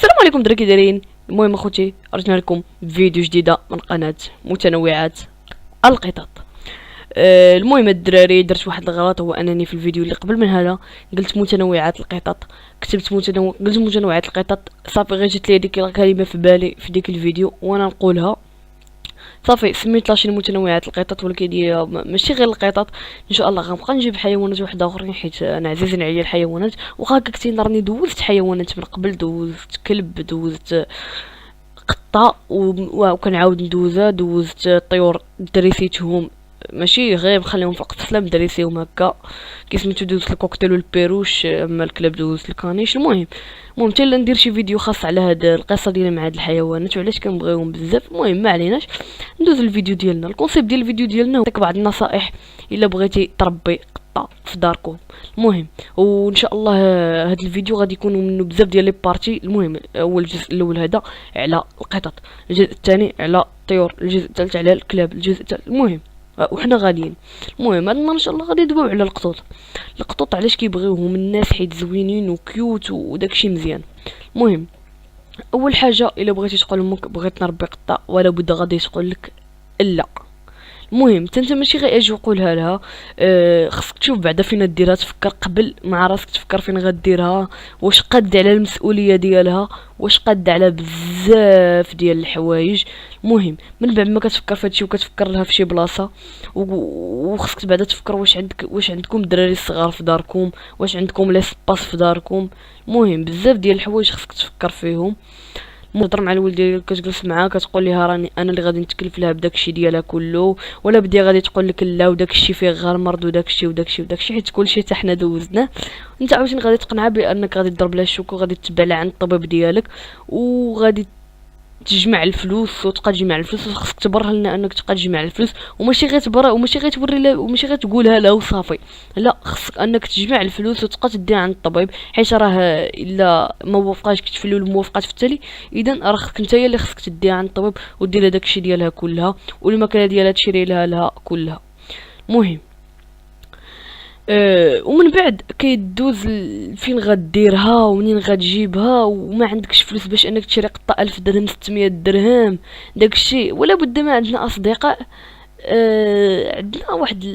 السلام عليكم دراري، كي دايرين؟ المهم اخوتي رجعنا لكم بفيديو جديده من قناه متنوعات القطط. المهم الدراري درت واحد الغلط، هو انني في الفيديو اللي قبل من هذا قلت متنوعات القطط، قلت متنوعات القطط. صافي غير جات لي هذيك الكلمه في بالي في ديك الفيديو وانا نقولها، صافي سميت لاشين متنوعات القطط. ولكن هي ماشي غير القطط، ان شاء الله غنبقى نجيب حيوانات واحده اخرين حيت انا عزيزين عليا الحيوانات. وخا كنتي راني دوزت حيوانات من قبل، دوزت كلب، دوزت قطه، وكنعاود ندوزها، دوزت طيور دريسيتهم، ماشي غير نخليهم في القفص، لا مدريسيهم هكا كي سميتو. دوزت الكوكتيل والبيروش، اما الكلاب دوزت الكانيش. المهم حتى لا ندير شي فيديو خاص على هاد القصه ديال مع هاد الحيوانات وعلاش كنبغيوهم بزاف. المهم ما عليناش، ندوز الفيديو ديالنا. الكونسيبت ديال الفيديو ديالنا هو بعض النصائح الا بغيتي تربي قطه في داركم. المهم وان شاء الله هاد الفيديو غادي يكونوا منه بزاف ديال لي بارتي. المهم اول الجزء الاول هذا على القطط، الجزء الثاني على الطيور، الجزء الثالث على الكلاب، الجزء الثالث. المهم وحنا غاديين. المهم هاد النهار ان شاء الله غادي ندويو على القطوط علاش كيبغيوهم الناس، حيت زوينين وكيوت وداكشي مزيان. المهم اول حاجه الا بغيتي تقول لامك بغيت نربي قطه، ولا بد غادي تقول لك لا. المهم انت ماشي غير اجي وقولها لها، خصك تشوف بعدا فين ديرها، تفكر قبل مع راسك، تفكر فين غديرها، واش قاد على المسؤوليه ديالها، واش قاد على بزاف ديال الحوايج. المهم من بعد ما كتفكر في هادشي وكتفكر لها في شي بلاصه، وخصك بعدا تفكر واش عندكم الدراري الصغار في داركم، واش عندكم لي سباس في داركم. المهم بزاف ديال الحوايج خصك تفكر فيهم. تهضر مع الولد ديالك، كتجلس معاه كتقول لها راني انا اللي غادي نتكلف لها بداكشي ديالها كله، ولا بدي غادي تقول لك لا وداكشي فيه غير مرض وداكشي حيت كلشي حتى حنا دوزناه. انت عاوتاني غادي تقنعها بانك غادي تضرب لها الشوك وغادي تتبع لها عند الطبيب ديالك، وغادي تجمع الفلوس وتبقى تجمع الفلوس. وخصك تبرهن لنا انك تبقى تجمع الفلوس، وماشي غير تبرا، وماشي غير توري لها، وماشي غير تقولها لا وصافي. لا خصك انك تجمع الفلوس وتبقى تديها عند الطبيب، حيت راه الا ما وافقاش كتفلو الموافقات في التالي، اذا راه خصك نتايا اللي خصك تديها عند الطبيب ودير هذاك الشيء ديالها كلها، والماكله ديالها تشري لها كلها. المهم ومن بعد كيدوز فين غديرها ومنين غتجيبها، وما عندكش فلوس باش انك تشري قطه 1000 درهم 600 درهم داكشي. ولا بد ما عندنا اصدقاء،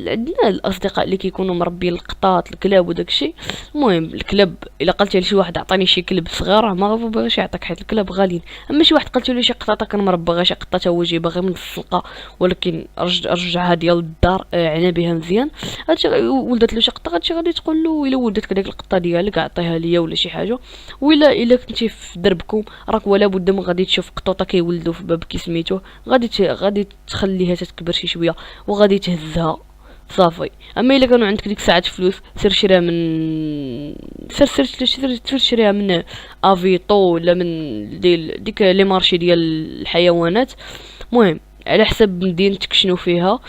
عندنا الاصدقاء اللي كيكونوا مربين القطاط الكلاب وداكشي. المهم الكلاب الا قلتي لشي واحد عطاني شي كلب صغير ما بغاش يعطيك حيت الكلاب غاليين. اما شي واحد قلت له شي قطه كنمربى غير شي قطه هو جايبها غير من السلقه، ولكن رجعها ديال الدار، عنا بها مزيان، هادشي ولدت له شي قطه، هادشي غادي تقول له الا ولدتك ديك القطه ديالك عطيها ليا ولا شي حاجه. ولا الا كنتي في دربكم راك ولا بد ما غادي تشوف قطوطه كيولدوا في باب كي سميتو، غادي تخليها تتكبر شي شويه وغادي تهزها صافي. اما الا كانوا عندك ديك الساعات فلوس سير شريها من سير شريها من افيطو ولا من ديك لي مارشي ديال الحيوانات. المهم على حسب مدينتك شنو فيها.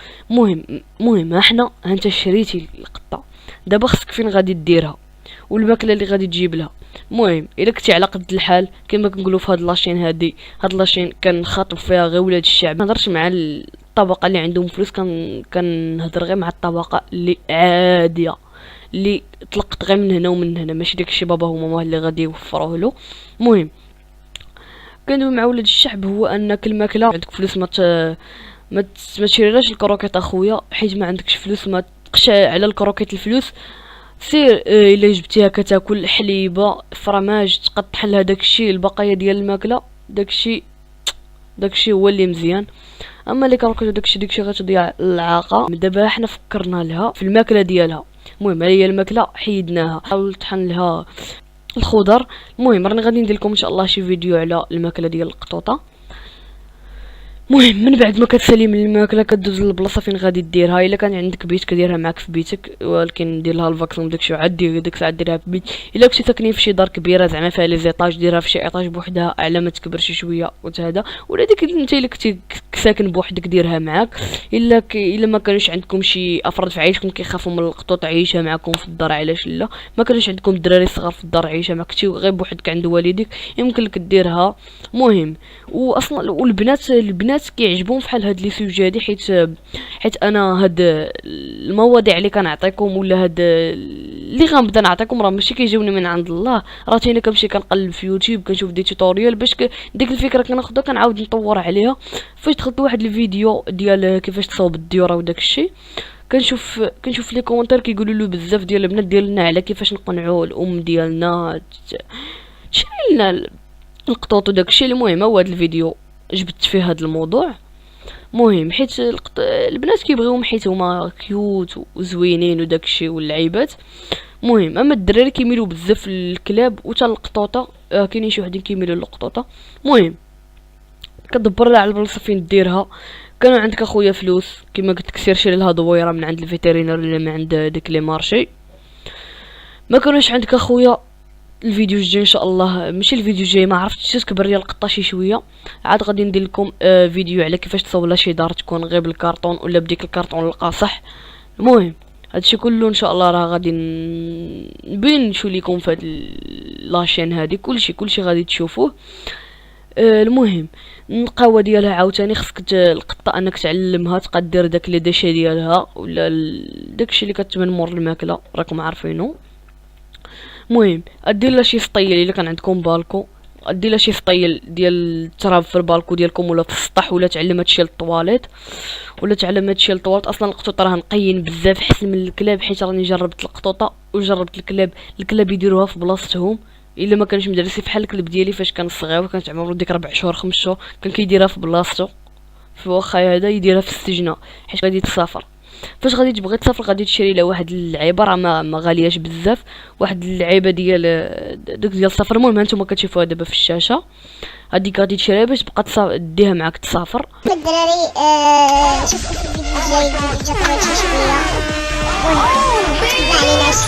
المهم احنا انت شريتي القطه، دابا خصك فين غادي ديرها والماكله اللي غادي تجيب لها. المهم الا كنتي على قد الحال كما كنقولوا في هاد لاشين، هاد لاشين كنخاطب فيها غير ولاد الشعب، ما نهضرش مع الطبقه اللي عندهم فلوس، كنهضر غير مع الطبقه اللي عاديه، اللي طلقت غير من هنا ومن هنا، ماشي داكشي بابا وماما اللي غادي يوفروه له. المهم كندوي مع ولاد الشعب هو انك الماكله عندك فلوس ما تشريلاش الكروكيط اخويا، حيت ما عندكش فلوس ما تقش على الكروكيط الفلوس. سير الا جبتيها كتاكل حليبه فرماج تقطح لها داكشي البقايا ديال الماكله، داكشي هو اللي مزيان. اما اللي كروكيط داكشي غتضيع العاقه. دابا حنا فكرنا لها في الماكله ديالها. المهم هي الماكله حيدناها، حاول طحن لها الخضر. المهم راني غادي ندير لكم ان شاء الله شي فيديو على الماكله ديال القطوطه. المهم من بعد ما كتسالي من الماكله كدوز للبلاصه فين غادي ديرها. الا كان عندك بيت كديرها معاك في بيتك، ولكن دير لها الفاكسون داكشي عاد ديك الساعه ديرها في بيت. الا كنتي ساكنين في شي دار كبيره زعما فيها لي زيطاج ديرها في شي ايطاج بوحدها على ما تكبر شي شويه وتهدا. ولا ديك انت الا كنتي ساكن بوحدك ديرها معاك. الا ما كانش عندكم شي افراد في عيشكم كيخافوا من القطوط عيشها معكم في الدار، علاش لا؟ ما كانش عندكم الدراري الصغار في الدار عيشها معك، كنتي غير بوحدك عند والديك يمكن لك ديرها. مهم واصلا والبنات كيعجبون فحال هاد لي سوجي هادي، حيت انا هاد المواضيع اللي كنعطيكم ولا هاد اللي غنبدا نعطيكم راه ماشي كيجيوني من عند الله، راه انا كنمشي كنقلب في يوتيوب كنشوف دي توتوريال باش ديك الفكره كناخذها كنعاود نطور عليها. فاش دخلت واحد الفيديو ديال كيفاش تصاوب الديوره وداك الشيء، كنشوف لي كومونتير كيقولوا له بزاف ديال البنات ديالنا على كيفاش نقنعوا الام ديالنا تشري لنا القطوط وداك الشيء. المهم هو هذا الفيديو جبت فيه هذا الموضوع، مهم حيت البنات كيبغيوهم حيت هما كيوت وزوينين وداك الشيء واللعيبات. مهم اما الدراري كيميلوا بزاف للكلاب وتا القطوطه، كاينين شي وحدين كيميلوا للقطوطه. مهم كدبر لها على البلاصه فين ديرها. كانوا عندك اخويا فلوس كما قلت لك سير شري لها دويره من عند الفيترينير ولا من عند ديك لي مارشي. ما كانوش عندك اخويا، الفيديو الجاي ان شاء الله، ماشي الفيديو الجاي ما عرفتش تكبر ليا القطه شي شويه، عاد غادي ندير لكم فيديو على كيفاش تصاوب لها شي دار تكون غير بالكارطون ولا بديك الكارطون القاصح. المهم هادشي كله ان شاء الله راه غادي نبين نشو ليكم في هاد لاشين هادي، كلشي غادي تشوفوه. المهم النقاوه ديالها عاوتاني خصك القطه انك تعلمها تبقى دير داك لي ديشي ديالها ولا داكشي اللي كتمن مور الماكله راكم عارفينه. المهم ادير لها شي سطيل الا كان عندكم بالكو، ادير لها شي سطيل ديال التراب في البالكو ديالكم ولا في السطح، ولا تعلم هادشي للطواليت ولا تعلم هادشي للطواليت. اصلا القطوطه راه نقيين بزاف حسن من الكلاب، حيت راني جربت القطوطه وجربت الكلاب يديروها في بلاصتهم. الا ما كانش مدرسي فحال الكلب ديالي فاش كان صغير كانت عمرو ديك 4 شهور 5 شهور كان كيديرها في بلاصتو، فواخا هذا يديرها في السجنه حيت غادي تسافر. فاش غادي تبغي تسافر غادي تشري لها واحد اللعيبه راه ما غالياش بزاف، واحد اللعيبه ديال ديال السفر. المهم هانتوما كتشوفوها دابا في الشاشه، هذيك غادي تشريها باش تبقى ديها معاك تسافر. الدراري شوفوا في الفيديو الجاي الفيديو جا طويل شويه، المهم ما عليناش.